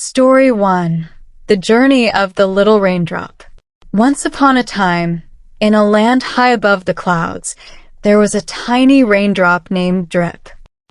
Story 1. The Journey of the Little Raindrop. Once upon a time, in a land high above the clouds, there was a tiny raindrop named Drip.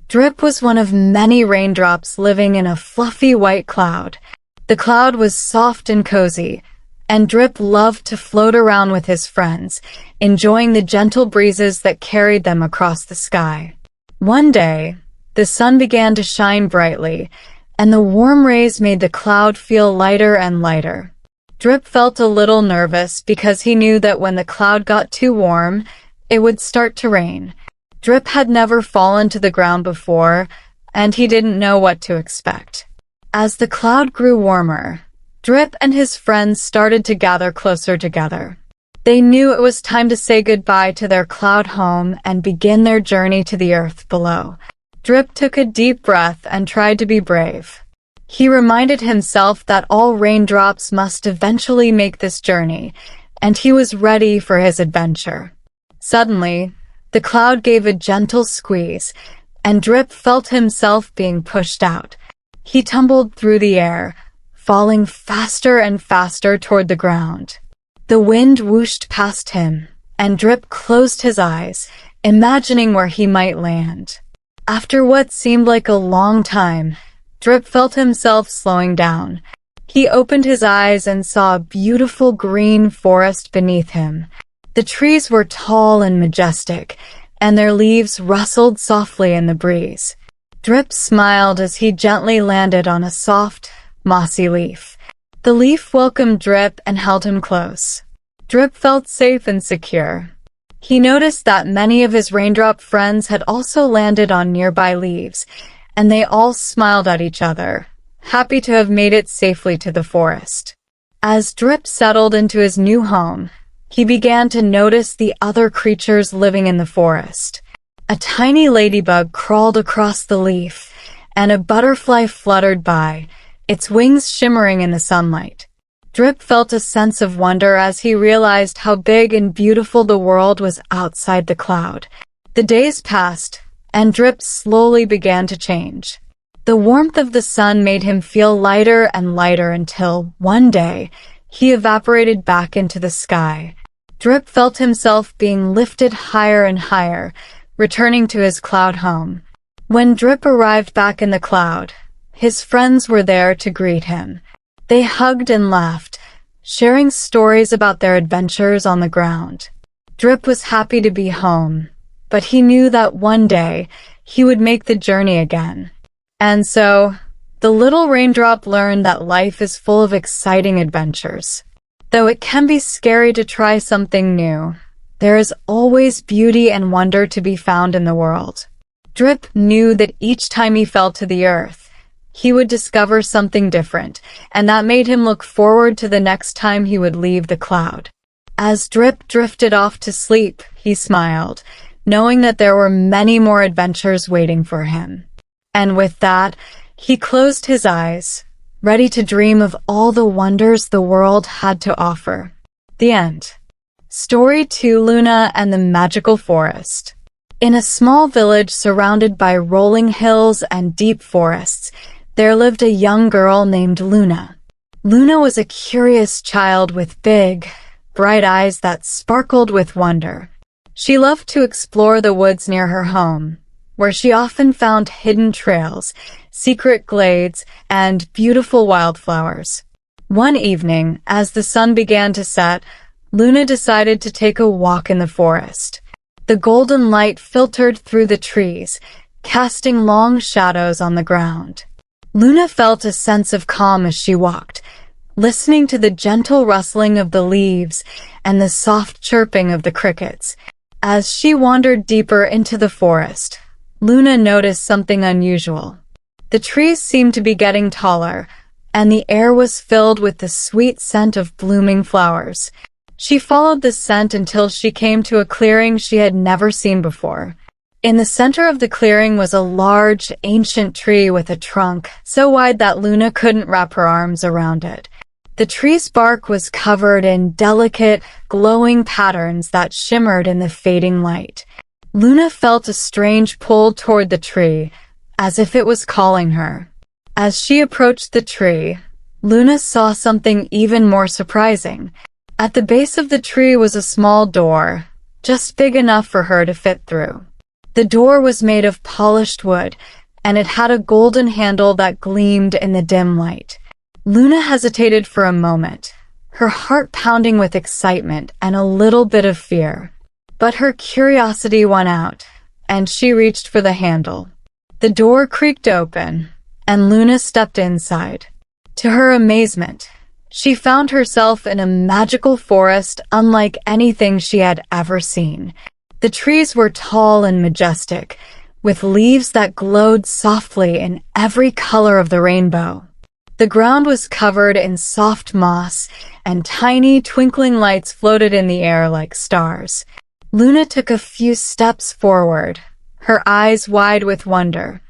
Drip was one of many raindrops living in a fluffy white cloud. The cloud was soft and cozy, and Drip loved to float around with his friends, enjoying the gentle breezes that carried them across the sky. One day, the sun began to shine brightly, and the warm rays made the cloud feel lighter and lighter. Drip felt a little nervous because he knew that when the cloud got too warm, it would start to rain. Drip had never fallen to the ground before, and he didn't know what to expect. As the cloud grew warmer, Drip and his friends started to gather closer together. They knew it was time to say goodbye to their cloud home and begin their journey to the earth below. Drip took a deep breath and tried to be brave. He reminded himself that all raindrops must eventually make this journey, and he was ready for his adventure. Suddenly, the cloud gave a gentle squeeze, and Drip felt himself being pushed out. He tumbled through the air, falling faster and faster toward the ground. The wind whooshed past him, and Drip closed his eyes, imagining where he might land. After what seemed like a long time, Drip felt himself slowing down. He opened his eyes and saw a beautiful green forest beneath him. The trees were tall and majestic, and their leaves rustled softly in the breeze. Drip smiled as he gently landed on a soft, mossy leaf. The leaf welcomed Drip and held him close. Drip felt safe and secure. He noticed that many of his raindrop friends had also landed on nearby leaves, and they all smiled at each other, happy to have made it safely to the forest. As Drip settled into his new home, he began to notice the other creatures living in the forest. A tiny ladybug crawled across the leaf, and a butterfly fluttered by, its wings shimmering in the sunlight. Drip felt a sense of wonder as he realized how big and beautiful the world was outside the cloud. The days passed, and Drip slowly began to change. The warmth of the sun made him feel lighter and lighter until, one day, he evaporated back into the sky. Drip felt himself being lifted higher and higher, returning to his cloud home. When Drip arrived back in the cloud, his friends were there to greet him. They hugged and laughed, sharing stories about their adventures on the ground. Drip was happy to be home, but he knew that one day he would make the journey again. And so, the little raindrop learned that life is full of exciting adventures. Though it can be scary to try something new, there is always beauty and wonder to be found in the world. Drip knew that each time he fell to the earth, he would discover something different, and that made him look forward to the next time he would leave the cloud. As Drip drifted off to sleep, he smiled, knowing that there were many more adventures waiting for him. And with that, he closed his eyes, ready to dream of all the wonders the world had to offer. The end. Story 2: Luna and the Magical Forest. In a small village surrounded by rolling hills and deep forests, there lived a young girl named Luna. Luna was a curious child with big, bright eyes that sparkled with wonder. She loved to explore the woods near her home, where she often found hidden trails, secret glades, and beautiful wildflowers. One evening, as the sun began to set, Luna decided to take a walk in the forest. The golden light filtered through the trees, casting long shadows on the ground. Luna felt a sense of calm as she walked, listening to the gentle rustling of the leaves and the soft chirping of the crickets. As she wandered deeper into the forest, Luna noticed something unusual. The trees seemed to be getting taller, and the air was filled with the sweet scent of blooming flowers. She followed the scent until she came to a clearing she had never seen before. In the center of the clearing was a large, ancient tree with a trunk so wide that Luna couldn't wrap her arms around it. The tree's bark was covered in delicate, glowing patterns that shimmered in the fading light. Luna felt a strange pull toward the tree, as if it was calling her. As she approached the tree, Luna saw something even more surprising. At the base of the tree was a small door, just big enough for her to fit through. The door was made of polished wood, and it had a golden handle that gleamed in the dim light. Luna hesitated for a moment, her heart pounding with excitement and a little bit of fear. But her curiosity won out, and she reached for the handle. The door creaked open, and Luna stepped inside. To her amazement, she found herself in a magical forest unlike anything she had ever seen. The trees were tall and majestic, with leaves that glowed softly in every color of the rainbow. The ground was covered in soft moss, and tiny twinkling lights floated in the air like stars. Luna took a few steps forward, her eyes wide with wonder.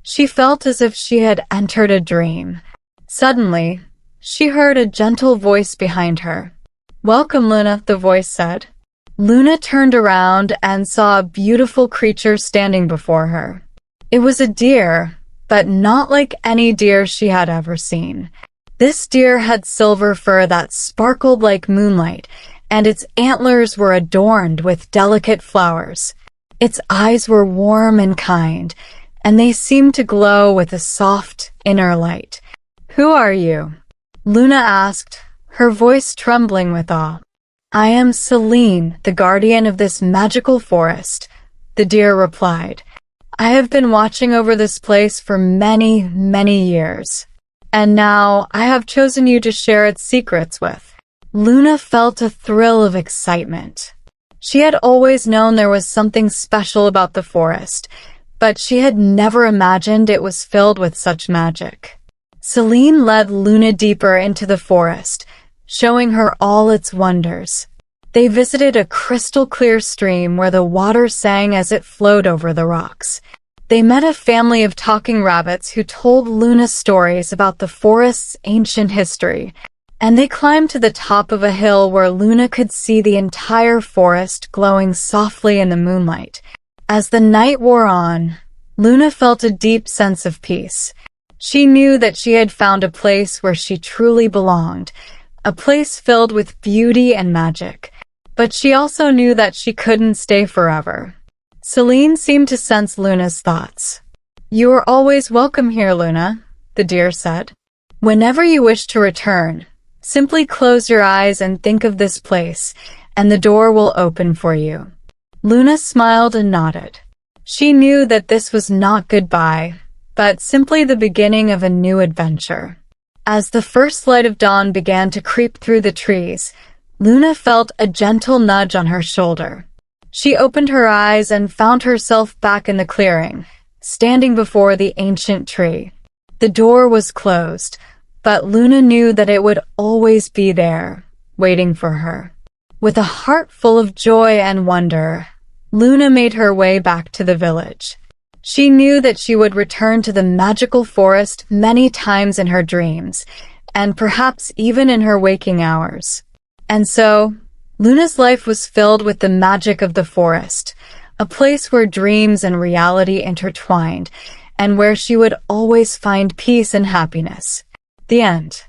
She felt as if she had entered a dream. Suddenly, she heard a gentle voice behind her. "Welcome, Luna," the voice said. Luna turned around and saw a beautiful creature standing before her. It was a deer, but not like any deer she had ever seen. This deer had silver fur that sparkled like moonlight, and its antlers were adorned with delicate flowers. Its eyes were warm and kind, and they seemed to glow with a soft inner light. "Who are you?" Luna asked, her voice trembling with awe. "I am Celine, the guardian of this magical forest," the deer replied. "I have been watching over this place for many, many years, and now I have chosen you to share its secrets with." Luna felt a thrill of excitement. She had always known there was something special about the forest, but she had never imagined it was filled with such magic. Celine led Luna deeper into the forest, showing her all its wonders. They visited a crystal-clear stream where the water sang as it flowed over the rocks. They met a family of talking rabbits who told Luna stories about the forest's ancient history, and they climbed to the top of a hill where Luna could see the entire forest glowing softly in the moonlight. As the night wore on, Luna felt a deep sense of peace. She knew that she had found a place where she truly belonged, a place filled with beauty and magic. But she also knew that she couldn't stay forever. Celine seemed to sense Luna's thoughts. "You are always welcome here, Luna," the deer said. "Whenever you wish to return, simply close your eyes and think of this place, and the door will open for you." Luna smiled and nodded. She knew that this was not goodbye, but simply the beginning of a new adventure. As the first light of dawn began to creep through the trees, Luna felt a gentle nudge on her shoulder. She opened her eyes and found herself back in the clearing, standing before the ancient tree. The door was closed, but Luna knew that it would always be there, waiting for her. With a heart full of joy and wonder, Luna made her way back to the village. She knew that she would return to the magical forest many times in her dreams, and perhaps even in her waking hours. And so, Luna's life was filled with the magic of the forest, a place where dreams and reality intertwined, and where she would always find peace and happiness. The end.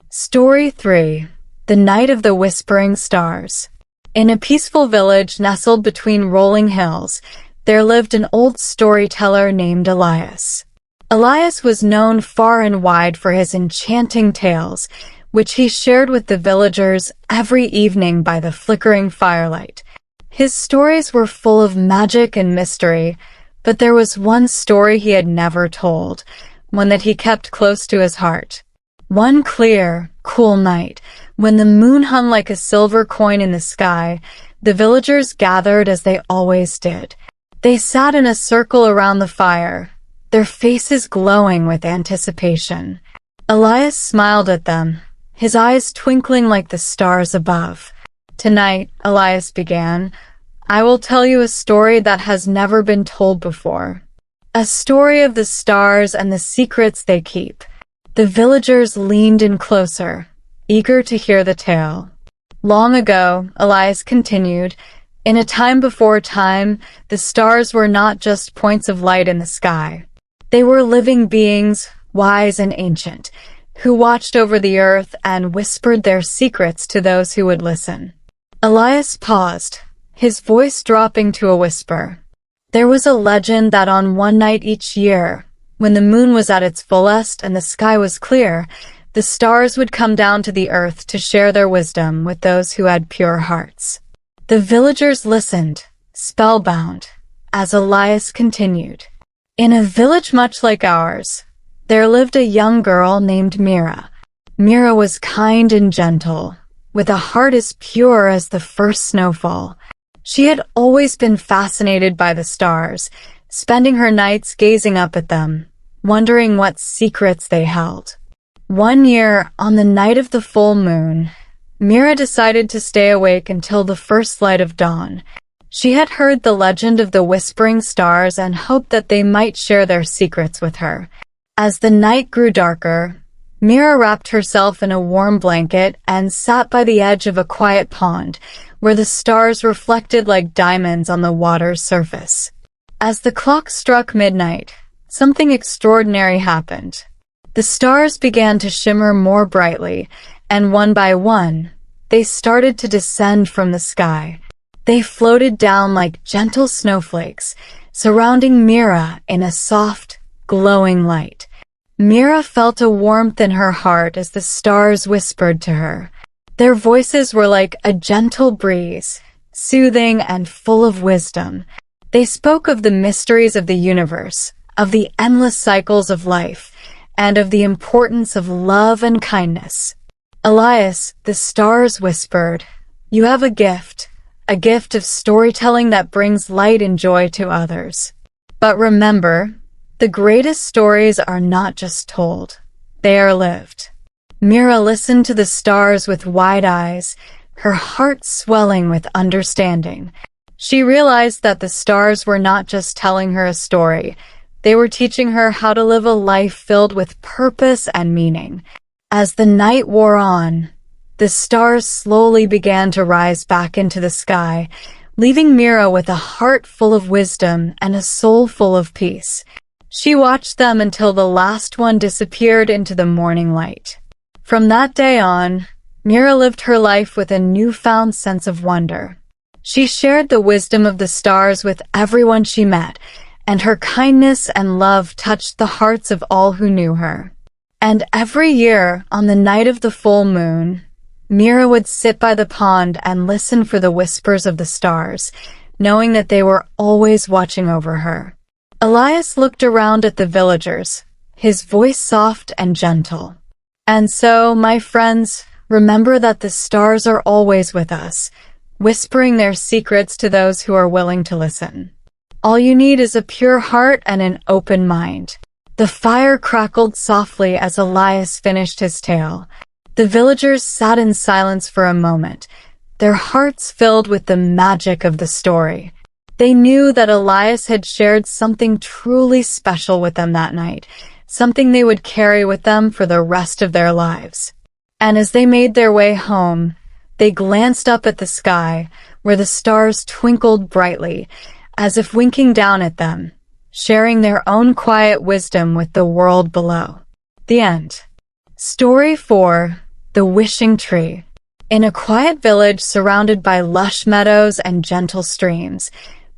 Story 3. The Night of the Whispering Stars. In a peaceful village nestled between rolling hills, there lived an old storyteller named Elias. Elias was known far and wide for his enchanting tales, which he shared with the villagers every evening by the flickering firelight. His stories were full of magic and mystery, but there was one story he had never told, one that he kept close to his heart. One clear, cool night, when the moon hung like a silver coin in the sky, the villagers gathered as they always did. They sat in a circle around the fire, their faces glowing with anticipation. Elias smiled at them, his eyes twinkling like the stars above. "Tonight," Elias began, "I will tell you a story that has never been told before. A story of the stars and the secrets they keep." The villagers leaned in closer, eager to hear the tale. "Long ago," Elias continued, "in a time before time, the stars were not just points of light in the sky. They were living beings, wise and ancient, who watched over the earth and whispered their secrets to those who would listen. Elias paused, his voice dropping to a whisper. There was a legend that on one night each year, when the moon was at its fullest and the sky was clear, the stars would come down to the earth to share their wisdom with those who had pure hearts. The villagers listened, spellbound, as Elias continued. In a village much like ours, there lived a young girl named Mira. Mira was kind and gentle, with a heart as pure as the first snowfall. She had always been fascinated by the stars, spending her nights gazing up at them, wondering what secrets they held. One year, on the night of the full moon, Mira decided to stay awake until the first light of dawn. She had heard the legend of the whispering stars and hoped that they might share their secrets with her. As the night grew darker, Mira wrapped herself in a warm blanket and sat by the edge of a quiet pond, where the stars reflected like diamonds on the water's surface. As the clock struck midnight, something extraordinary happened. The stars began to shimmer more brightly, and one by one, they started to descend from the sky. They floated down like gentle snowflakes, surrounding Mira in a soft, glowing light. Mira felt a warmth in her heart as the stars whispered to her. Their voices were like a gentle breeze, soothing and full of wisdom. They spoke of the mysteries of the universe, of the endless cycles of life, and of the importance of love and kindness. Elias, the stars whispered, "You have a gift of storytelling that brings light and joy to others. But remember, the greatest stories are not just told, they are lived." Mira listened to the stars with wide eyes, her heart swelling with understanding. She realized that the stars were not just telling her a story, they were teaching her how to live a life filled with purpose and meaning. As the night wore on, the stars slowly began to rise back into the sky, leaving Mira with a heart full of wisdom and a soul full of peace. She watched them until the last one disappeared into the morning light. From that day on, Mira lived her life with a newfound sense of wonder. She shared the wisdom of the stars with everyone she met, and her kindness and love touched the hearts of all who knew her. And every year, on the night of the full moon, Mira would sit by the pond and listen for the whispers of the stars, knowing that they were always watching over her. Elias looked around at the villagers, his voice soft and gentle. And so, my friends, remember that the stars are always with us, whispering their secrets to those who are willing to listen. All you need is a pure heart and an open mind. The fire crackled softly as Elias finished his tale. The villagers sat in silence for a moment, their hearts filled with the magic of the story. They knew that Elias had shared something truly special with them that night, something they would carry with them for the rest of their lives. And as they made their way home, they glanced up at the sky, where the stars twinkled brightly, as if winking down at them, sharing their own quiet wisdom with the world below. The end. Story 4. The Wishing Tree. In a quiet village surrounded by lush meadows and gentle streams,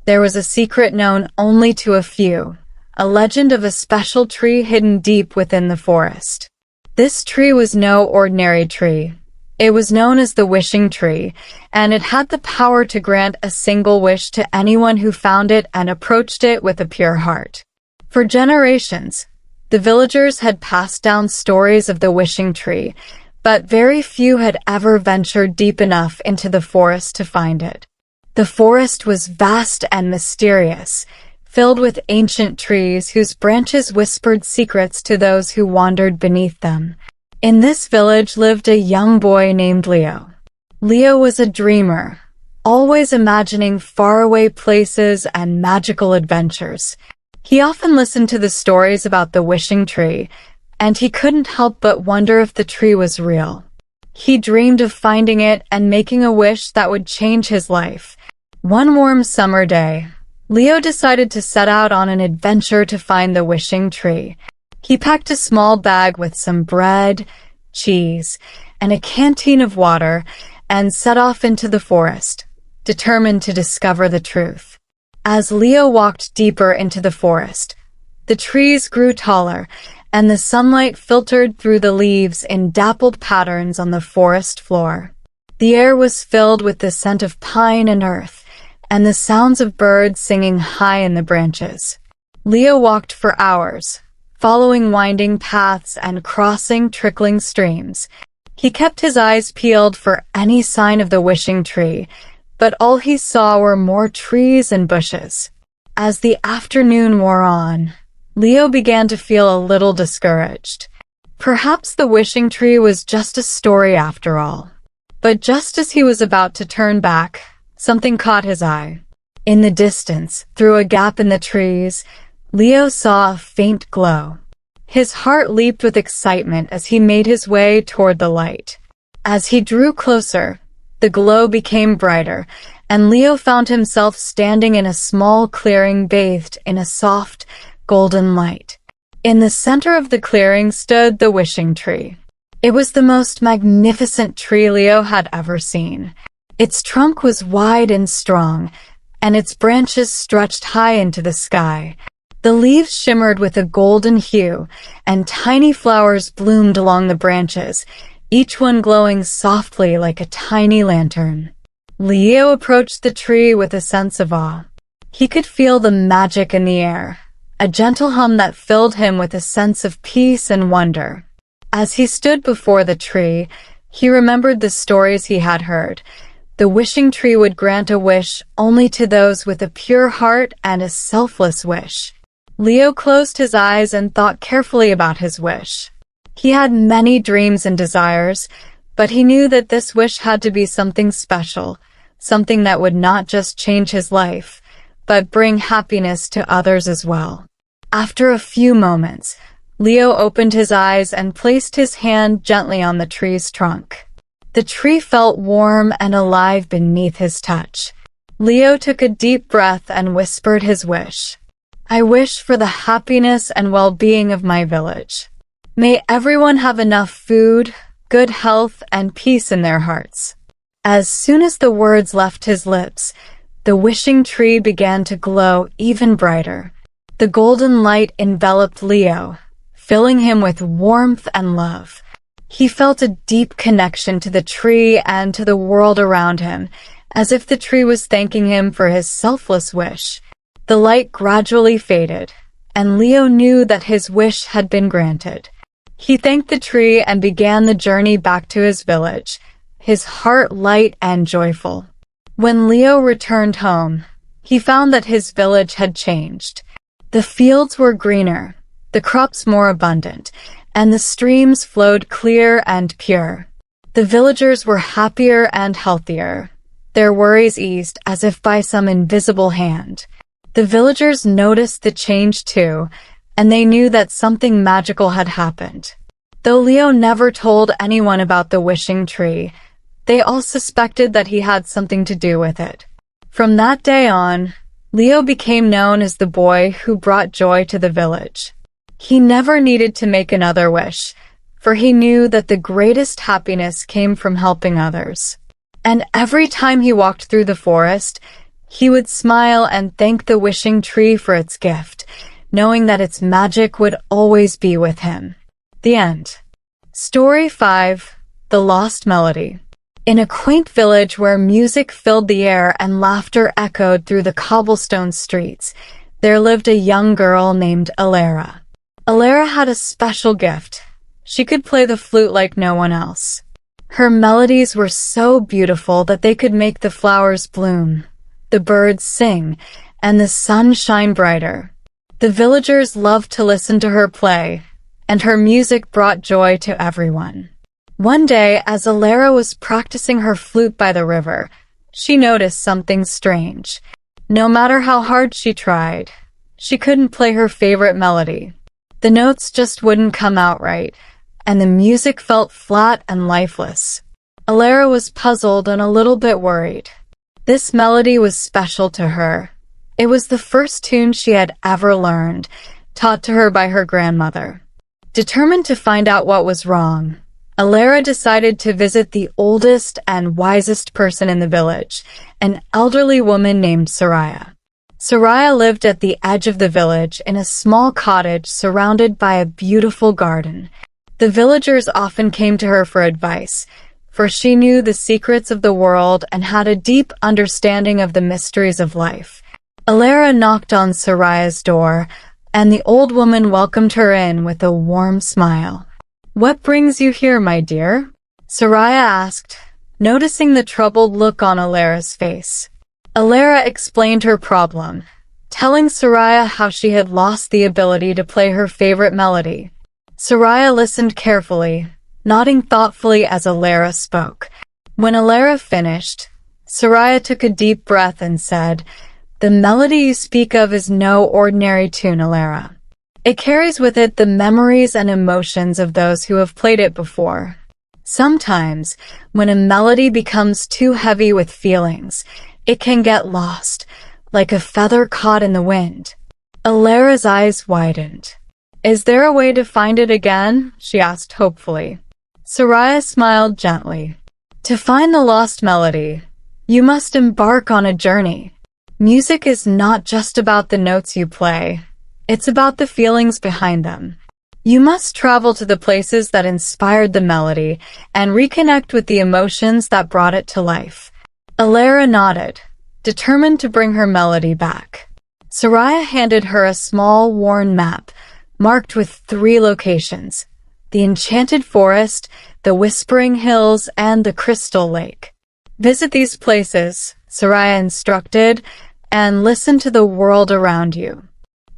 there was a secret known only to a few, a legend of a special tree hidden deep within the forest. This tree was no ordinary tree. It was known as the Wishing Tree, and it had the power to grant a single wish to anyone who found it and approached it with a pure heart. For generations, the villagers had passed down stories of the Wishing Tree, but very few had ever ventured deep enough into the forest to find it. The forest was vast and mysterious, filled with ancient trees whose branches whispered secrets to those who wandered beneath them. In this village lived a young boy named Leo. Leo was a dreamer, always imagining faraway places and magical adventures. He often listened to the stories about the Wishing Tree, and he couldn't help but wonder if the tree was real. He dreamed of finding it and making a wish that would change his life. One warm summer day, Leo decided to set out on an adventure to find the Wishing Tree. He packed a small bag with some bread, cheese, and a canteen of water and set off into the forest, determined to discover the truth. As Leo walked deeper into the forest, the trees grew taller, and the sunlight filtered through the leaves in dappled patterns on the forest floor. The air was filled with the scent of pine and earth, and the sounds of birds singing high in the branches. Leo walked for hours, following winding paths and crossing trickling streams. He kept his eyes peeled for any sign of the wishing tree, but all he saw were more trees and bushes. As the afternoon wore on, Leo began to feel a little discouraged. Perhaps the wishing tree was just a story after all. But just as he was about to turn back, something caught his eye. In the distance, through a gap in the trees, Leo saw a faint glow. His heart leaped with excitement as he made his way toward the light. As he drew closer, the glow became brighter, and Leo found himself standing in a small clearing bathed in a soft, golden light. In the center of the clearing stood the wishing tree. It was the most magnificent tree Leo had ever seen. Its trunk was wide and strong, and its branches stretched high into the sky. The leaves shimmered with a golden hue, and tiny flowers bloomed along the branches, each one glowing softly like a tiny lantern. Leo approached the tree with a sense of awe. He could feel the magic in the air, a gentle hum that filled him with a sense of peace and wonder. As he stood before the tree, he remembered the stories he had heard. The wishing tree would grant a wish only to those with a pure heart and a selfless wish. Leo closed his eyes and thought carefully about his wish. He had many dreams and desires, but he knew that this wish had to be something special, something that would not just change his life, but bring happiness to others as well. After a few moments, Leo opened his eyes and placed his hand gently on the tree's trunk. The tree felt warm and alive beneath his touch. Leo took a deep breath and whispered his wish. "I wish for the happiness and well-being of my village. May everyone have enough food, good health, and peace in their hearts." As soon as the words left his lips, the wishing tree began to glow even brighter. The golden light enveloped Leo, filling him with warmth and love. He felt a deep connection to the tree and to the world around him, as if the tree was thanking him for his selfless wish. The light gradually faded, and Leo knew that his wish had been granted. He thanked the tree and began the journey back to his village, his heart light and joyful. When Leo returned home, he found that his village had changed. The fields were greener, the crops more abundant, and the streams flowed clear and pure. The villagers were happier and healthier, their worries eased as if by some invisible hand. The villagers noticed the change too, and they knew that something magical had happened. Though Leo never told anyone about the wishing tree, they all suspected that he had something to do with it. From that day on, Leo became known as the boy who brought joy to the village. He never needed to make another wish, for he knew that the greatest happiness came from helping others. And every time he walked through the forest, he would smile and thank the wishing tree for its gift, knowing that its magic would always be with him. The end. Story 5. The Lost Melody. In a quaint village where music filled the air and laughter echoed through the cobblestone streets, there lived a young girl named Alara. Alara had a special gift. She could play the flute like no one else. Her melodies were so beautiful that they could make the flowers bloom, the birds sing, and the sun shine brighter. The villagers loved to listen to her play, and her music brought joy to everyone. One day, as Alara was practicing her flute by the river, she noticed something strange. No matter how hard she tried, she couldn't play her favorite melody. The notes just wouldn't come out right, and the music felt flat and lifeless. Alara was puzzled and a little bit worried. This melody was special to her. It was the first tune she had ever learned, taught to her by her grandmother. Determined to find out what was wrong, Alara decided to visit the oldest and wisest person in the village, an elderly woman named Soraya. Soraya lived at the edge of the village in a small cottage surrounded by a beautiful garden. The villagers often came to her for advice, for she knew the secrets of the world and had a deep understanding of the mysteries of life. Alara knocked on Soraya's door, and the old woman welcomed her in with a warm smile. "What brings you here, my dear?" Soraya asked, noticing the troubled look on Alara's face. Alara explained her problem, telling Soraya how she had lost the ability to play her favorite melody. Soraya listened carefully, nodding thoughtfully as Alara spoke. When Alara finished, Soraya took a deep breath and said, "The melody you speak of is no ordinary tune, Alara. It carries with it the memories and emotions of those who have played it before. Sometimes, when a melody becomes too heavy with feelings, it can get lost, like a feather caught in the wind." Alara's eyes widened. "Is there a way to find it again?" she asked hopefully. Soraya smiled gently. "To find the lost melody, you must embark on a journey. Music is not just about the notes you play. It's about the feelings behind them. You must travel to the places that inspired the melody and reconnect with the emotions that brought it to life." Alara nodded, determined to bring her melody back. Soraya handed her a small, worn map, marked with 3 locations: the Enchanted Forest, the Whispering Hills, and the Crystal Lake. "Visit these places," Soraya instructed, "and listen to the world around you.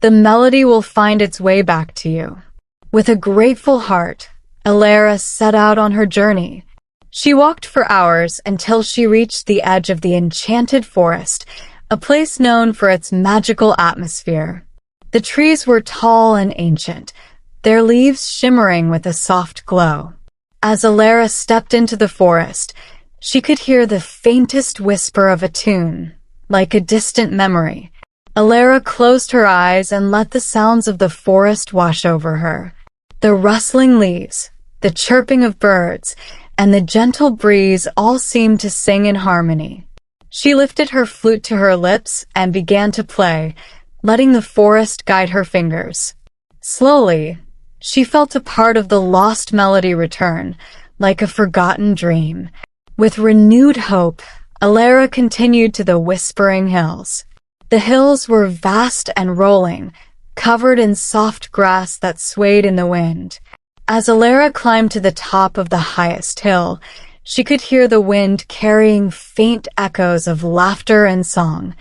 The melody will find its way back to you." With a grateful heart, Alara set out on her journey. She walked for hours until she reached the edge of the Enchanted Forest, a place known for its magical atmosphere. The trees were tall and ancient, their leaves shimmering with a soft glow. As Alara stepped into the forest, she could hear the faintest whisper of a tune, like a distant memory. Alara closed her eyes and let the sounds of the forest wash over her. The rustling leaves, the chirping of birds, and the gentle breeze all seemed to sing in harmony. She lifted her flute to her lips and began to play, letting the forest guide her fingers. Slowly, she felt a part of the lost melody return, like a forgotten dream. With renewed hope, Alara continued to the Whispering Hills. The hills were vast and rolling, covered in soft grass that swayed in the wind. As Alara climbed to the top of the highest hill, she could hear the wind carrying faint echoes of laughter and song.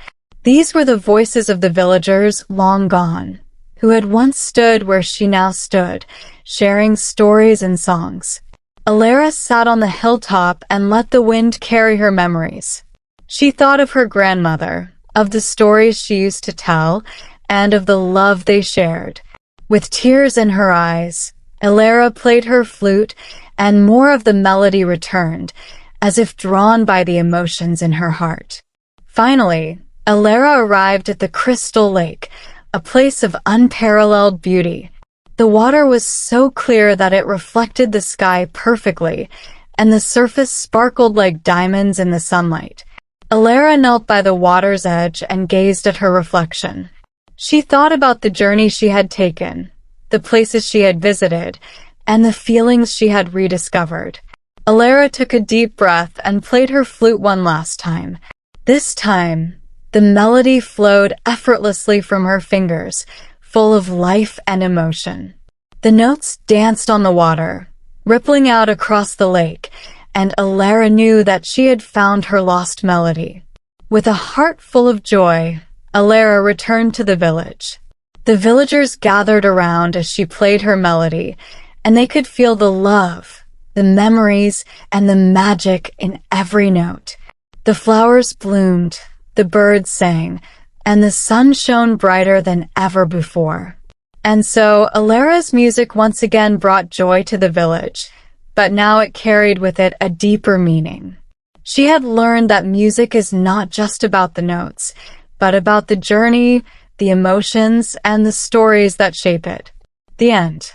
These were the voices of the villagers long gone, who had once stood where she now stood, sharing stories and songs. Alara sat on the hilltop and let the wind carry her memories. She thought of her grandmother, of the stories she used to tell, and of the love they shared. With tears in her eyes, Alara played her flute, and more of the melody returned, as if drawn by the emotions in her heart. Finally, Alara arrived at the Crystal Lake, a place of unparalleled beauty. The water was so clear that it reflected the sky perfectly, and the surface sparkled like diamonds in the sunlight. Alara knelt by the water's edge and gazed at her reflection. She thought about the journey she had taken, the places she had visited, and the feelings she had rediscovered. Alara took a deep breath and played her flute one last time. This time, the melody flowed effortlessly from her fingers, full of life and emotion. The notes danced on the water, rippling out across the lake, and Alara knew that she had found her lost melody. With a heart full of joy, Alara returned to the village. The villagers gathered around as she played her melody, and they could feel the love, the memories, and the magic in every note. The flowers bloomed, the birds sang, and the sun shone brighter than ever before. And so Alara's music once again brought joy to the village, but now it carried with it a deeper meaning. She had learned that music is not just about the notes, but about the journey, the emotions, and the stories that shape it. The end.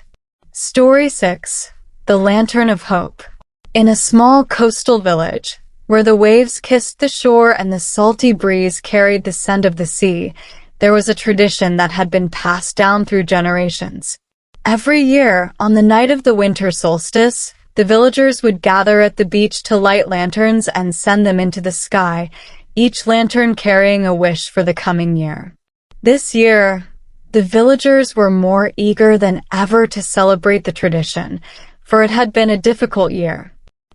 Story 6. The Lantern of Hope. In a small coastal village, where the waves kissed the shore and the salty breeze carried the scent of the sea, there was a tradition that had been passed down through generations. Every year, on the night of the winter solstice, the villagers would gather at the beach to light lanterns and send them into the sky, each lantern carrying a wish for the coming year. This year, the villagers were more eager than ever to celebrate the tradition, for it had been a difficult year.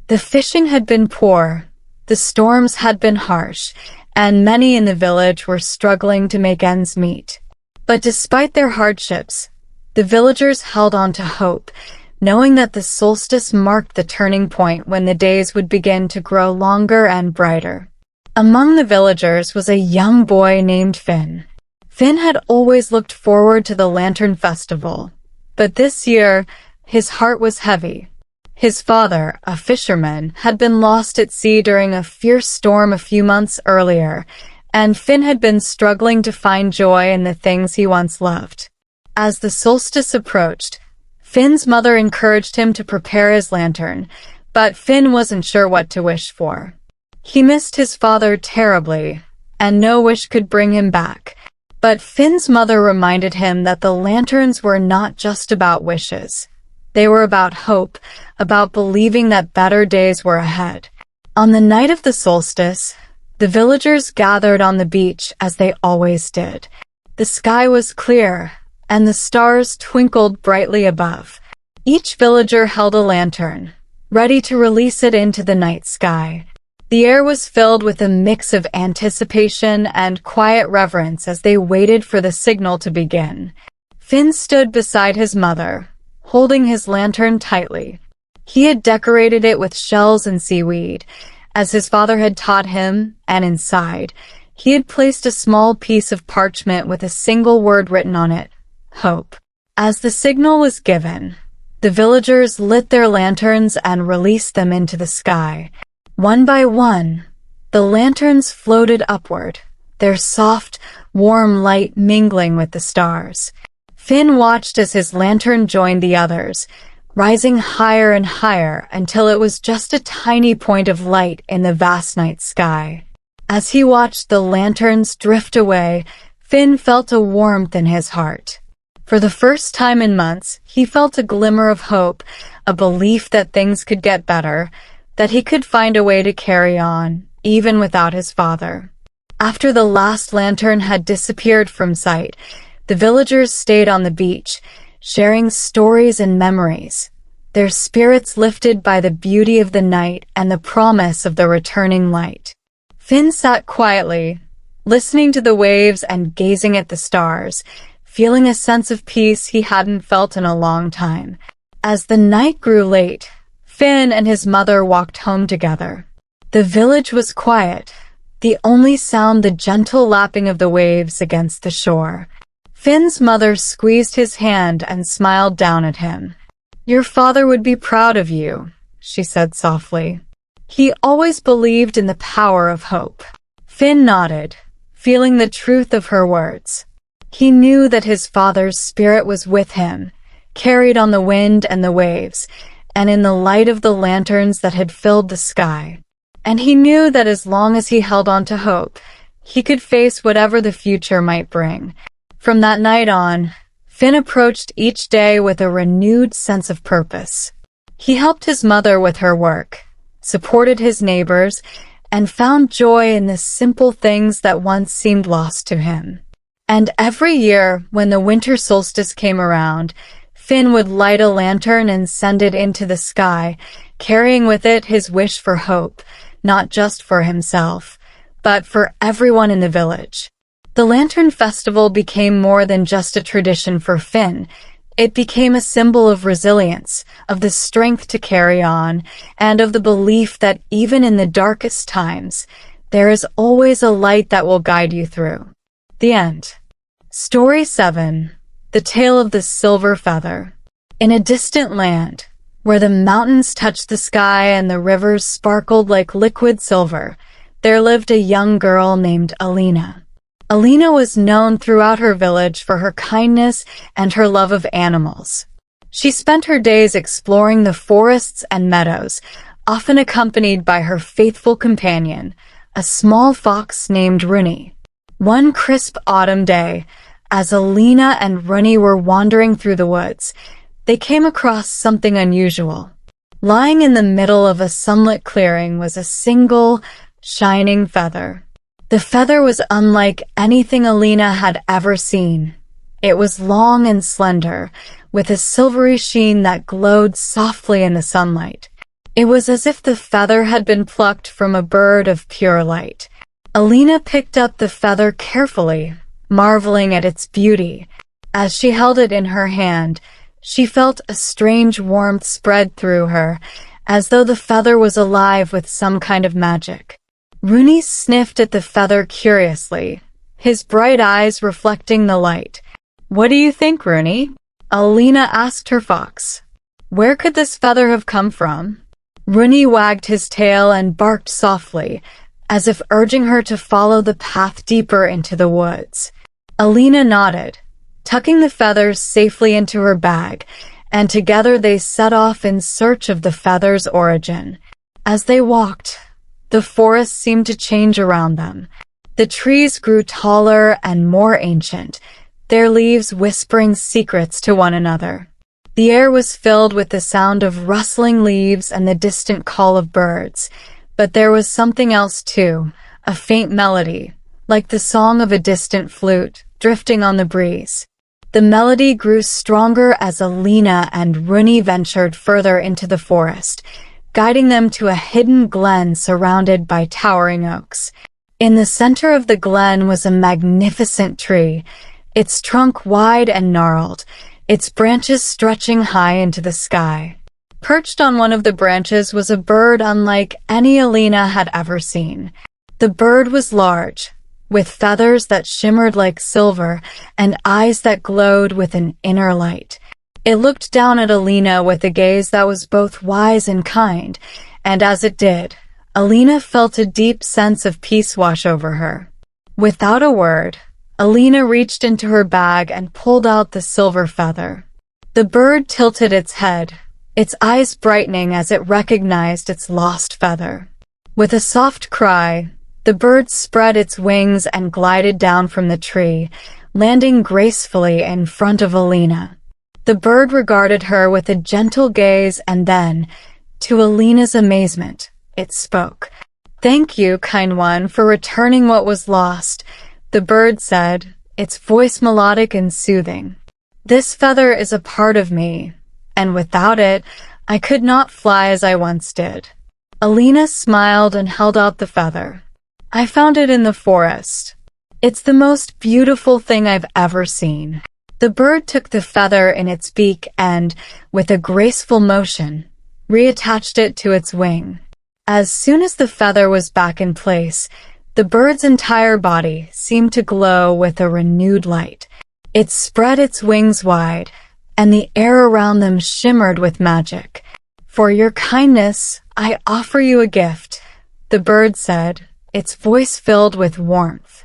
The fishing had been poor, the storms had been harsh, and many in the village were struggling to make ends meet. But despite their hardships, the villagers held on to hope, knowing that the solstice marked the turning point when the days would begin to grow longer and brighter. Among the villagers was a young boy named Finn. Finn had always looked forward to the Lantern Festival, but this year, his heart was heavy. His father, a fisherman, had been lost at sea during a fierce storm a few months earlier, and Finn had been struggling to find joy in the things he once loved. As the solstice approached, Finn's mother encouraged him to prepare his lantern, but Finn wasn't sure what to wish for. He missed his father terribly, and no wish could bring him back. But Finn's mother reminded him that the lanterns were not just about wishes. They were about hope, about believing that better days were ahead. On the night of the solstice, the villagers gathered on the beach as they always did. The sky was clear, and the stars twinkled brightly above. Each villager held a lantern, ready to release it into the night sky. The air was filled with a mix of anticipation and quiet reverence as they waited for the signal to begin. Finn stood beside his mother, holding his lantern tightly. He had decorated it with shells and seaweed, as his father had taught him, and inside, he had placed a small piece of parchment with a single word written on it: hope. As the signal was given, the villagers lit their lanterns and released them into the sky. One by one, the lanterns floated upward, their soft, warm light mingling with the stars. Finn watched as his lantern joined the others, rising higher and higher until it was just a tiny point of light in the vast night sky. As he watched the lanterns drift away, Finn felt a warmth in his heart. For the first time in months, he felt a glimmer of hope, a belief that things could get better, that he could find a way to carry on, even without his father. After the last lantern had disappeared from sight, the villagers stayed on the beach, sharing stories and memories, their spirits lifted by the beauty of the night and the promise of the returning light. Finn sat quietly, listening to the waves and gazing at the stars, feeling a sense of peace he hadn't felt in a long time. As the night grew late, Finn and his mother walked home together. The village was quiet, the only sound the gentle lapping of the waves against the shore. Finn's mother squeezed his hand and smiled down at him. "Your father would be proud of you," she said softly. He always believed in the power of hope. Finn nodded, feeling the truth of her words. He knew that his father's spirit was with him, carried on the wind and the waves, and in the light of the lanterns that had filled the sky. And he knew that as long as he held on to hope, he could face whatever the future might bring. From that night on, Finn approached each day with a renewed sense of purpose. He helped his mother with her work, supported his neighbors, and found joy in the simple things that once seemed lost to him. And every year, when the winter solstice came around, Finn would light a lantern and send it into the sky, carrying with it his wish for hope, not just for himself, but for everyone in the village. The Lantern Festival became more than just a tradition for Finn. It became a symbol of resilience, of the strength to carry on, and of the belief that even in the darkest times, there is always a light that will guide you through. The end. Story 7. The Tale of the Silver Feather. In a distant land, where the mountains touched the sky and the rivers sparkled like liquid silver, there lived a young girl named Alina. Alina was known throughout her village for her kindness and her love of animals. She spent her days exploring the forests and meadows, often accompanied by her faithful companion, a small fox named Rooney. One crisp autumn day, as Alina and Rooney were wandering through the woods, they came across something unusual. Lying in the middle of a sunlit clearing was a single, shining feather. The feather was unlike anything Alina had ever seen. It was long and slender, with a silvery sheen that glowed softly in the sunlight. It was as if the feather had been plucked from a bird of pure light. Alina picked up the feather carefully, marveling at its beauty. As she held it in her hand, she felt a strange warmth spread through her, as though the feather was alive with some kind of magic. Rooney sniffed at the feather curiously, his bright eyes reflecting the light. "What do you think, Rooney?" Alina asked her fox. "Where could this feather have come from?" Rooney wagged his tail and barked softly, as if urging her to follow the path deeper into the woods. Alina nodded, tucking the feathers safely into her bag, and together they set off in search of the feather's origin. As they walked, the forest seemed to change around them. The trees grew taller and more ancient, their leaves whispering secrets to one another. The air was filled with the sound of rustling leaves and the distant call of birds, but there was something else too, a faint melody, like the song of a distant flute, drifting on the breeze. The melody grew stronger as Alina and Rooney ventured further into the forest, guiding them to a hidden glen surrounded by towering oaks. In the center of the glen was a magnificent tree, its trunk wide and gnarled, its branches stretching high into the sky. Perched on one of the branches was a bird unlike any Alina had ever seen. The bird was large, with feathers that shimmered like silver and eyes that glowed with an inner light. It looked down at Alina with a gaze that was both wise and kind, and as it did, Alina felt a deep sense of peace wash over her. Without a word, Alina reached into her bag and pulled out the silver feather. The bird tilted its head, its eyes brightening as it recognized its lost feather. With a soft cry, the bird spread its wings and glided down from the tree, landing gracefully in front of Alina. The bird regarded her with a gentle gaze and then, to Alina's amazement, it spoke. "Thank you, kind one, for returning what was lost," the bird said, its voice melodic and soothing. "This feather is a part of me, and without it, I could not fly as I once did." Alina smiled and held out the feather. "I found it in the forest. It's the most beautiful thing I've ever seen." The bird took the feather in its beak and, with a graceful motion, reattached it to its wing. As soon as the feather was back in place, the bird's entire body seemed to glow with a renewed light. It spread its wings wide, and the air around them shimmered with magic. "For your kindness, I offer you a gift," the bird said, its voice filled with warmth.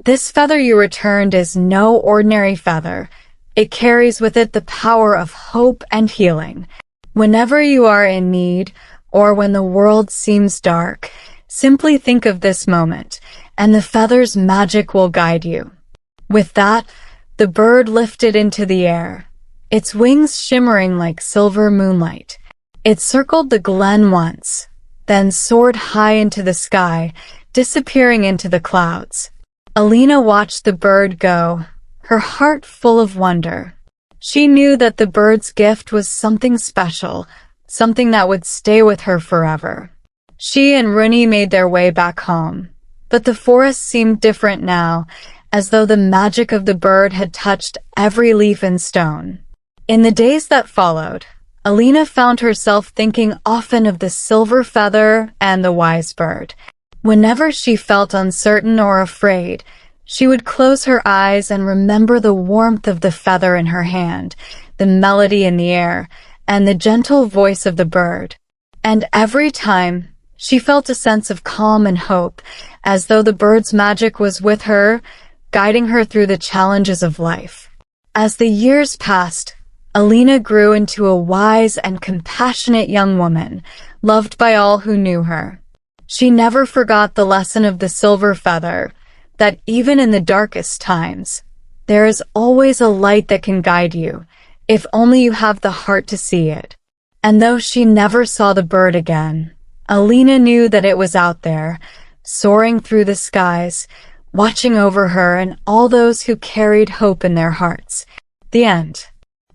"This feather you returned is no ordinary feather. It carries with it the power of hope and healing. Whenever you are in need, or when the world seems dark, simply think of this moment, and the feather's magic will guide you." With that, the bird lifted into the air, its wings shimmering like silver moonlight. It circled the glen once, then soared high into the sky, disappearing into the clouds. Alina watched the bird go, her heart full of wonder. She knew that the bird's gift was something special, something that would stay with her forever. She and Rooney made their way back home, but the forest seemed different now, as though the magic of the bird had touched every leaf and stone. In the days that followed, Alina found herself thinking often of the silver feather and the wise bird. Whenever she felt uncertain or afraid, she would close her eyes and remember the warmth of the feather in her hand, the melody in the air, and the gentle voice of the bird. And every time, she felt a sense of calm and hope, as though the bird's magic was with her, guiding her through the challenges of life. As the years passed, Alina grew into a wise and compassionate young woman, loved by all who knew her. She never forgot the lesson of the silver feather, that even in the darkest times, there is always a light that can guide you, if only you have the heart to see it. And though she never saw the bird again, Alina knew that it was out there, soaring through the skies, watching over her and all those who carried hope in their hearts. The end.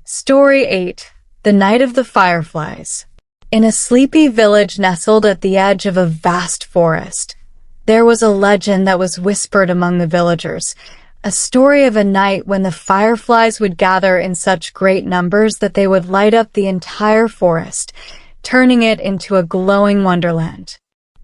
Story 8. The Night of the Fireflies. In a sleepy village nestled at the edge of a vast forest, there was a legend that was whispered among the villagers, a story of a night when the fireflies would gather in such great numbers that they would light up the entire forest, turning it into a glowing wonderland.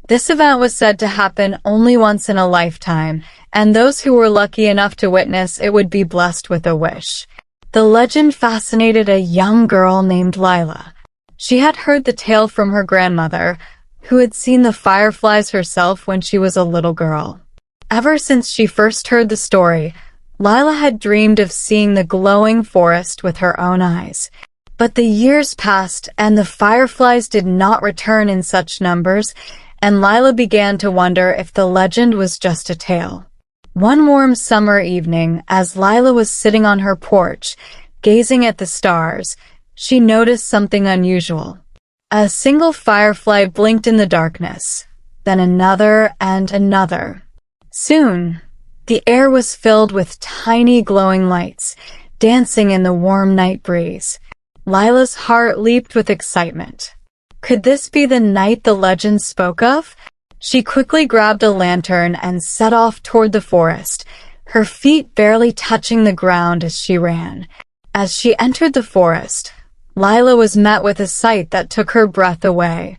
This event was said to happen only once in a lifetime, and those who were lucky enough to witness it would be blessed with a wish. The legend fascinated a young girl named Lila. She had heard the tale from her grandmother, who had seen the fireflies herself when she was a little girl. Ever since she first heard the story, Lila had dreamed of seeing the glowing forest with her own eyes. But the years passed and the fireflies did not return in such numbers, and Lila began to wonder if the legend was just a tale. One warm summer evening, as Lila was sitting on her porch, gazing at the stars, she noticed something unusual. A single firefly blinked in the darkness, then another and another. Soon, the air was filled with tiny glowing lights, dancing in the warm night breeze. Lila's heart leaped with excitement. Could this be the night the legend spoke of? She quickly grabbed a lantern and set off toward the forest, her feet barely touching the ground as she ran. As she entered the forest, Lila was met with a sight that took her breath away.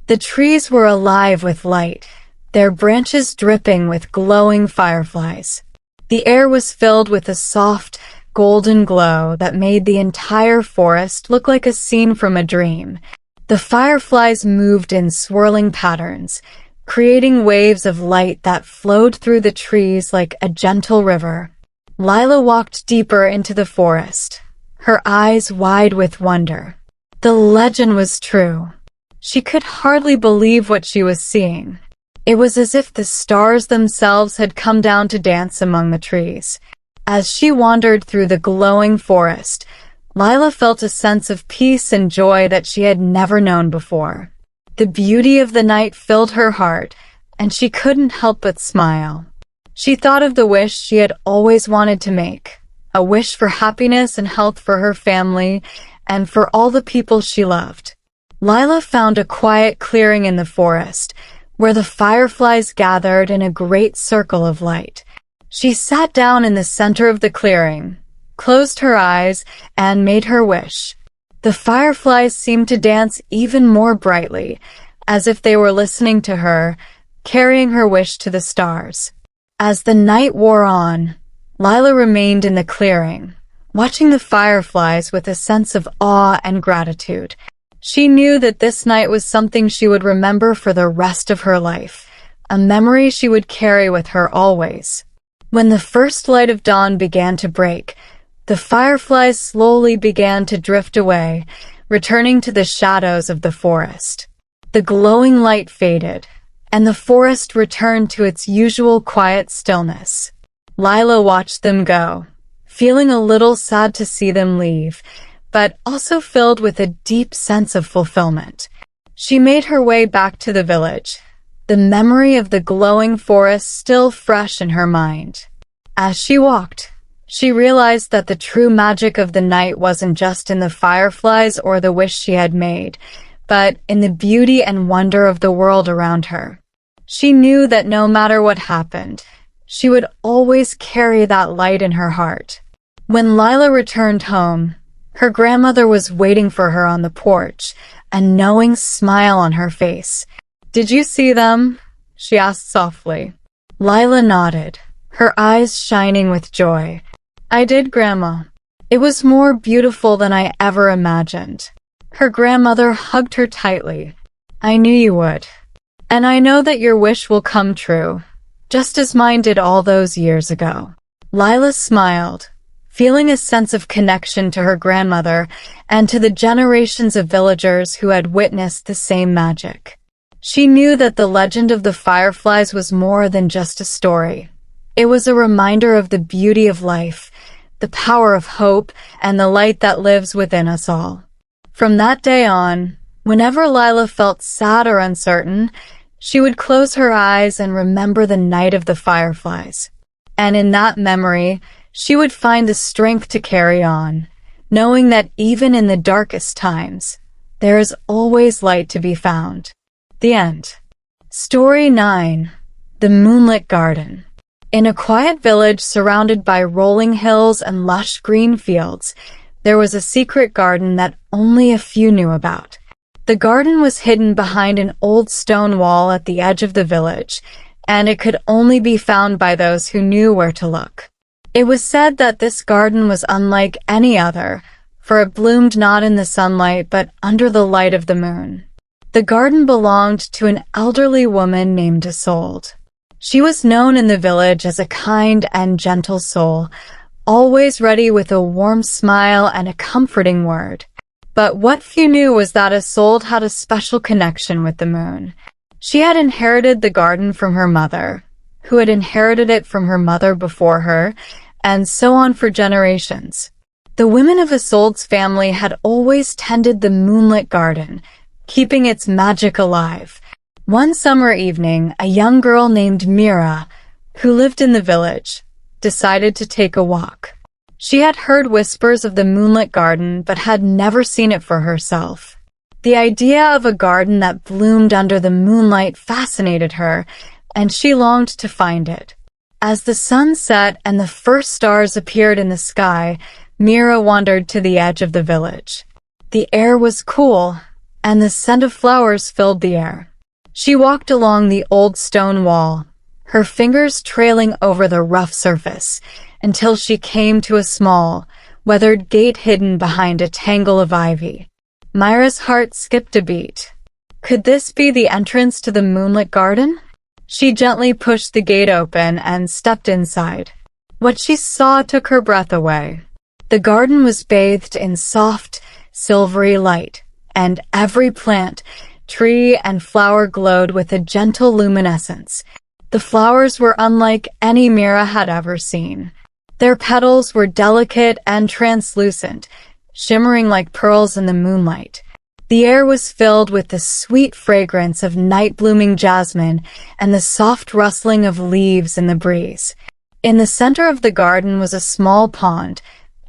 The trees were alive with light, their branches dripping with glowing fireflies. The air was filled with a soft, golden glow that made the entire forest look like a scene from a dream. The fireflies moved in swirling patterns, creating waves of light that flowed through the trees like a gentle river. Lila walked deeper into the forest, her eyes wide with wonder. The legend was true. She could hardly believe what she was seeing. It was as if the stars themselves had come down to dance among the trees. As she wandered through the glowing forest, Lila felt a sense of peace and joy that she had never known before. The beauty of the night filled her heart, and she couldn't help but smile. She thought of the wish she had always wanted to make, a wish for happiness and health for her family and for all the people she loved. Lila found a quiet clearing in the forest, where the fireflies gathered in a great circle of light. She sat down in the center of the clearing, closed her eyes, and made her wish. The fireflies seemed to dance even more brightly, as if they were listening to her, carrying her wish to the stars. As the night wore on, Lila remained in the clearing, watching the fireflies with a sense of awe and gratitude. She knew that this night was something she would remember for the rest of her life, a memory she would carry with her always. When the first light of dawn began to break, the fireflies slowly began to drift away, returning to the shadows of the forest. The glowing light faded, and the forest returned to its usual quiet stillness. Lila watched them go, feeling a little sad to see them leave, but also filled with a deep sense of fulfillment. She made her way back to the village, the memory of the glowing forest still fresh in her mind. As she walked, she realized that the true magic of the night wasn't just in the fireflies or the wish she had made, but in the beauty and wonder of the world around her. She knew that no matter what happened, she would always carry that light in her heart. When Lila returned home, her grandmother was waiting for her on the porch, a knowing smile on her face. "Did you see them?" she asked softly. Lila nodded, her eyes shining with joy. "I did, Grandma. It was more beautiful than I ever imagined." Her grandmother hugged her tightly. "I knew you would. And I know that your wish will come true, just as mine did all those years ago." Lila smiled, feeling a sense of connection to her grandmother and to the generations of villagers who had witnessed the same magic. She knew that the legend of the fireflies was more than just a story. It was a reminder of the beauty of life, the power of hope, and the light that lives within us all. From that day on, whenever Lila felt sad or uncertain, she would close her eyes and remember the night of the fireflies. And in that memory, she would find the strength to carry on, knowing that even in the darkest times, there is always light to be found. The end. Story 9. The Moonlit Garden. In a quiet village surrounded by rolling hills and lush green fields, there was a secret garden that only a few knew about. The garden was hidden behind an old stone wall at the edge of the village, and it could only be found by those who knew where to look. It was said that this garden was unlike any other, for it bloomed not in the sunlight but under the light of the moon. The garden belonged to an elderly woman named Isolde. She was known in the village as a kind and gentle soul, always ready with a warm smile and a comforting word. But what few knew was that Isolde had a special connection with the moon. She had inherited the garden from her mother, who had inherited it from her mother before her, and so on for generations. The women of Isolde's family had always tended the moonlit garden, keeping its magic alive. One summer evening, a young girl named Mira, who lived in the village, decided to take a walk. She had heard whispers of the moonlit garden but had never seen it for herself. The idea of a garden that bloomed under the moonlight fascinated her, and she longed to find it. As the sun set and the first stars appeared in the sky, Mira wandered to the edge of the village. The air was cool, and the scent of flowers filled the air. She walked along the old stone wall, her fingers trailing over the rough surface, until she came to a small, weathered gate hidden behind a tangle of ivy. Mira's heart skipped a beat. Could this be the entrance to the moonlit garden? She gently pushed the gate open and stepped inside. What she saw took her breath away. The garden was bathed in soft, silvery light, and every plant, tree, and flower glowed with a gentle luminescence. The flowers were unlike any Mira had ever seen. Their petals were delicate and translucent, shimmering like pearls in the moonlight. The air was filled with the sweet fragrance of night-blooming jasmine and the soft rustling of leaves in the breeze. In the center of the garden was a small pond,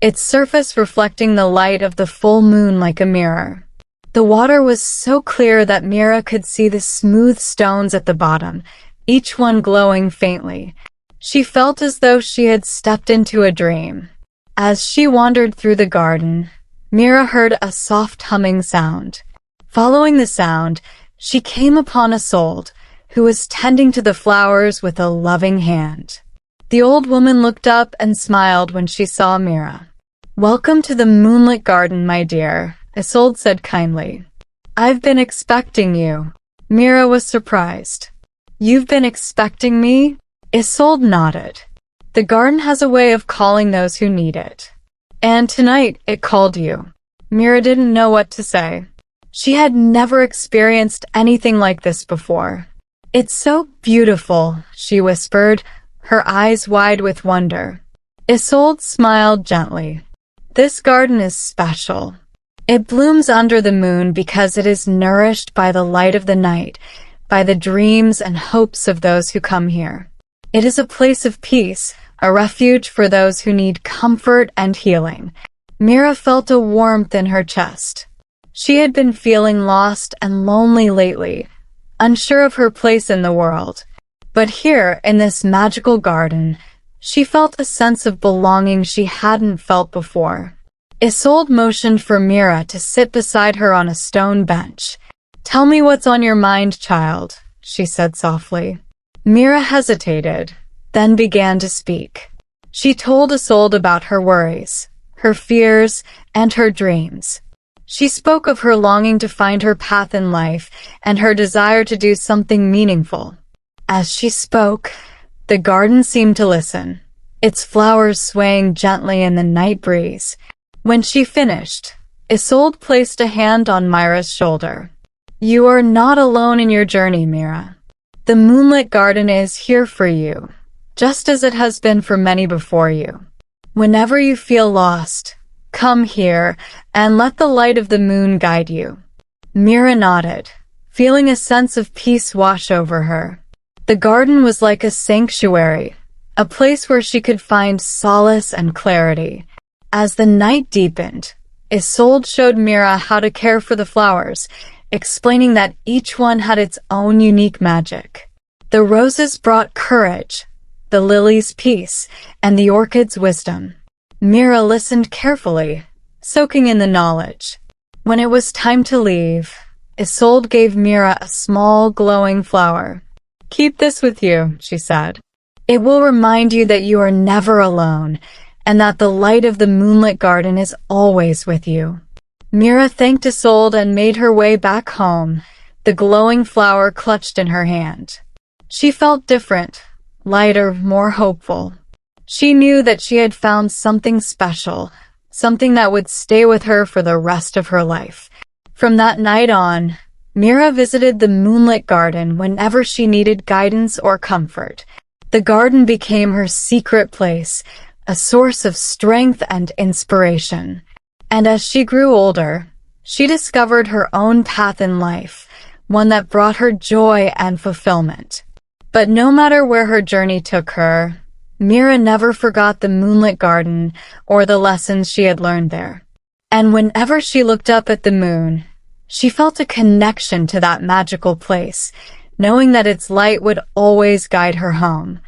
its surface reflecting the light of the full moon like a mirror. The water was so clear that Mira could see the smooth stones at the bottom, each one glowing faintly. She felt as though she had stepped into a dream. As she wandered through the garden, Mira heard a soft humming sound. Following the sound, she came upon Isolde, who was tending to the flowers with a loving hand. The old woman looked up and smiled when she saw Mira. "Welcome to the moonlit garden, my dear," Isolde said kindly. "I've been expecting you." Mira was surprised. "You've been expecting me?" Isolde nodded. "The garden has a way of calling those who need it. And tonight it called you." Mira didn't know what to say. She had never experienced anything like this before. "It's so beautiful," she whispered, her eyes wide with wonder. Isolde smiled gently. "This garden is special. It blooms under the moon because it is nourished by the light of the night, by the dreams and hopes of those who come here. It is a place of peace, a refuge for those who need comfort and healing." Mira felt a warmth in her chest. She had been feeling lost and lonely lately, unsure of her place in the world. But here, in this magical garden, she felt a sense of belonging she hadn't felt before. Isolde motioned for Mira to sit beside her on a stone bench. "Tell me what's on your mind, child," she said softly. Mira hesitated, then began to speak. She told Isolde about her worries, her fears, and her dreams. She spoke of her longing to find her path in life and her desire to do something meaningful. As she spoke, the garden seemed to listen. its flowers swaying gently in the night breeze. When she finished, Isolde placed a hand on Myra's shoulder. "You are not alone in your journey, Mira. The moonlit garden is here for you, just as it has been for many before you. Whenever you feel lost, come here and let the light of the moon guide you." Mira nodded, feeling a sense of peace wash over her. The garden was like a sanctuary, a place where she could find solace and clarity. As the night deepened, Isolde showed Mira how to care for the flowers, explaining that each one had its own unique magic. The roses brought courage, the lilies peace, and the orchids wisdom. Mira listened carefully, soaking in the knowledge. When it was time to leave, Isolde gave Mira a small, glowing flower. "Keep this with you," she said. "It will remind you that you are never alone, and that the light of the moonlit garden is always with you." Mira thanked Isolde and made her way back home, the glowing flower clutched in her hand. She felt different, lighter, more hopeful. She knew that she had found something special, something that would stay with her for the rest of her life. From that night on, Mira visited the moonlit garden whenever she needed guidance or comfort. The garden became her secret place, a source of strength and inspiration. And as she grew older, she discovered her own path in life, one that brought her joy and fulfillment. But no matter where her journey took her, Mira never forgot the moonlit garden or the lessons she had learned there. And whenever she looked up at the moon, she felt a connection to that magical place, knowing that its light would always guide her home.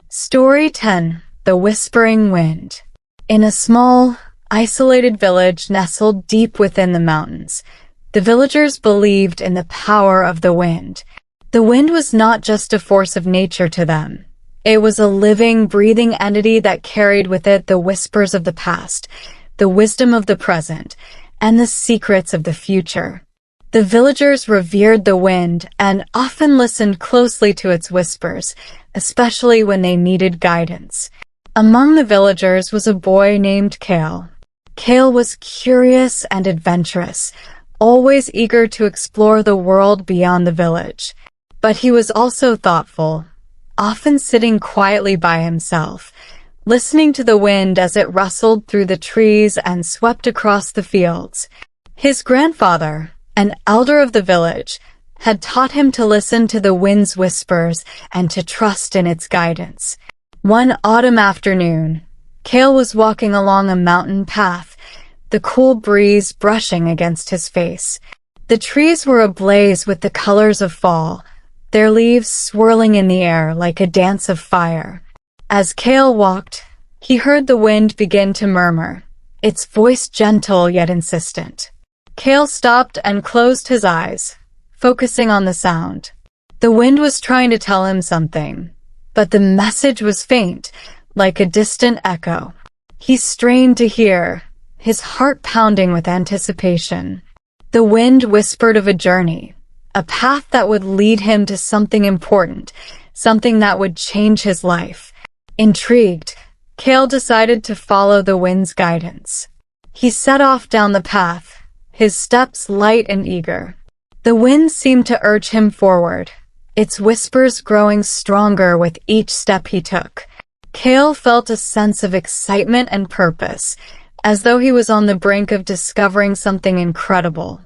Story 10. The Whispering Wind. In a small, isolated village nestled deep within the mountains, the villagers believed in the power of the wind. The wind was not just a force of nature to them. It was a living, breathing entity that carried with it the whispers of the past, the wisdom of the present, and the secrets of the future. The villagers revered the wind and often listened closely to its whispers, especially when they needed guidance. Among the villagers was a boy named Kale. Kale was curious and adventurous, always eager to explore the world beyond the village. But he was also thoughtful, often sitting quietly by himself, listening to the wind as it rustled through the trees and swept across the fields. His grandfather, an elder of the village, had taught him to listen to the wind's whispers and to trust in its guidance. One autumn afternoon, Kale was walking along a mountain path, the cool breeze brushing against his face. The trees were ablaze with the colors of fall, their leaves swirling in the air like a dance of fire. As Kale walked, he heard the wind begin to murmur, its voice gentle yet insistent. Kale stopped and closed his eyes, focusing on the sound. The wind was trying to tell him something, but the message was faint, like a distant echo. He strained to hear, his heart pounding with anticipation. The wind whispered of a journey, a path that would lead him to something important, something that would change his life. Intrigued, Kale decided to follow the wind's guidance. He set off down the path, his steps light and eager. The wind seemed to urge him forward, its whispers growing stronger with each step he took. Kale felt a sense of excitement and purpose, as though he was on the brink of discovering something incredible.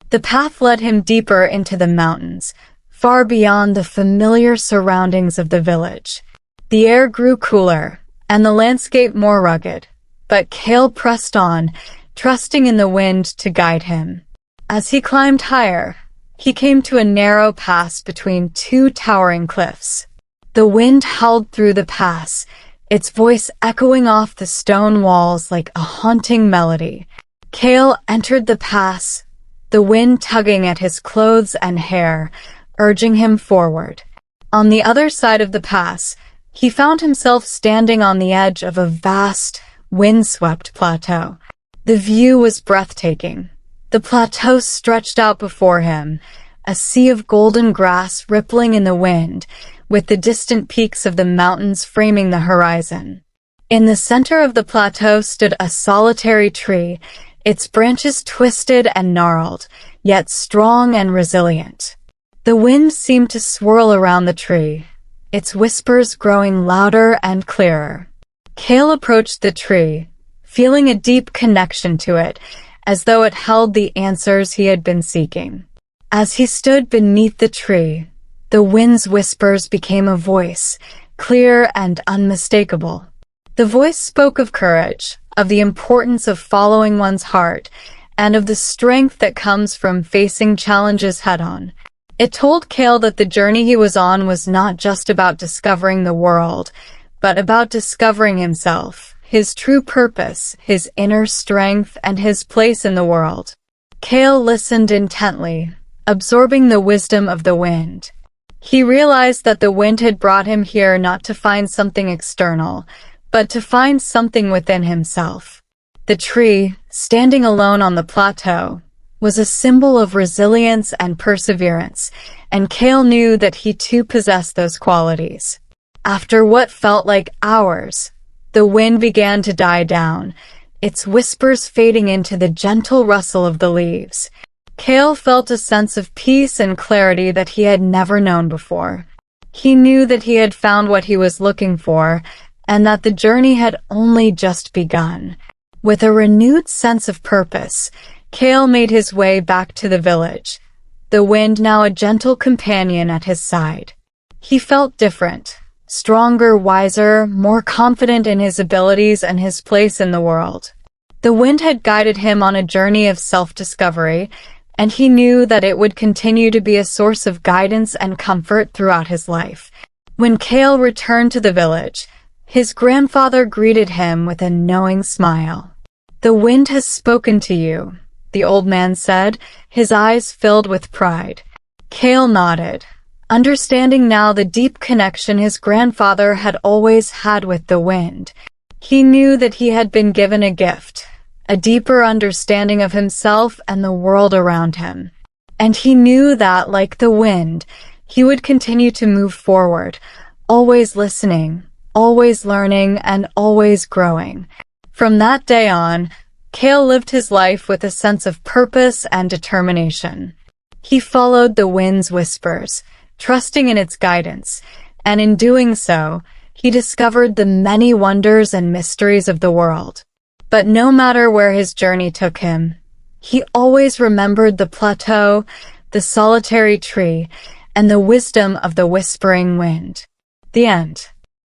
The path led him deeper into the mountains, far beyond the familiar surroundings of the village. The air grew cooler, and the landscape more rugged, but Kale pressed on, trusting in the wind to guide him. As he climbed higher, he came to a narrow pass between two towering cliffs. The wind howled through the pass, its voice echoing off the stone walls like a haunting melody. Kale entered the pass, the wind tugging at his clothes and hair, urging him forward. On the other side of the pass, he found himself standing on the edge of a vast, wind-swept plateau. The view was breathtaking. The plateau stretched out before him, a sea of golden grass rippling in the wind, with the distant peaks of the mountains framing the horizon. In the center of the plateau stood a solitary tree, its branches twisted and gnarled, yet strong and resilient. The wind seemed to swirl around the tree, its whispers growing louder and clearer. Cale approached the tree, feeling a deep connection to it, as though it held the answers he had been seeking. As he stood beneath the tree, the wind's whispers became a voice, clear and unmistakable. The voice spoke of courage, of the importance of following one's heart, and of the strength that comes from facing challenges head-on. It told Cale that the journey he was on was not just about discovering the world, but about discovering himself, his true purpose, his inner strength, and his place in the world. Cale listened intently, absorbing the wisdom of the wind. He realized that the wind had brought him here not to find something external, but to find something within himself. The tree, standing alone on the plateau, was a symbol of resilience and perseverance, and Cale knew that he too possessed those qualities. After what felt like hours, the wind began to die down, its whispers fading into the gentle rustle of the leaves. Cale felt a sense of peace and clarity that he had never known before. He knew that he had found what he was looking for, and that the journey had only just begun. With a renewed sense of purpose, Cale made his way back to the village, the wind now a gentle companion at his side. He felt different, stronger, wiser, more confident in his abilities and his place in the world. The wind had guided him on a journey of self-discovery, and he knew that it would continue to be a source of guidance and comfort throughout his life. When Cale returned to the village, his grandfather greeted him with a knowing smile. "The wind has spoken to you," the old man said, his eyes filled with pride. Cale nodded, understanding now the deep connection his grandfather had always had with the wind. He knew that he had been given a gift, a deeper understanding of himself and the world around him. And he knew that, like the wind, he would continue to move forward, always listening, always learning, and always growing. From that day on, Cale lived his life with a sense of purpose and determination. He followed the wind's whispers, trusting in its guidance, and in doing so, he discovered the many wonders and mysteries of the world. But no matter where his journey took him, he always remembered the plateau, the solitary tree, and the wisdom of the whispering wind. The end.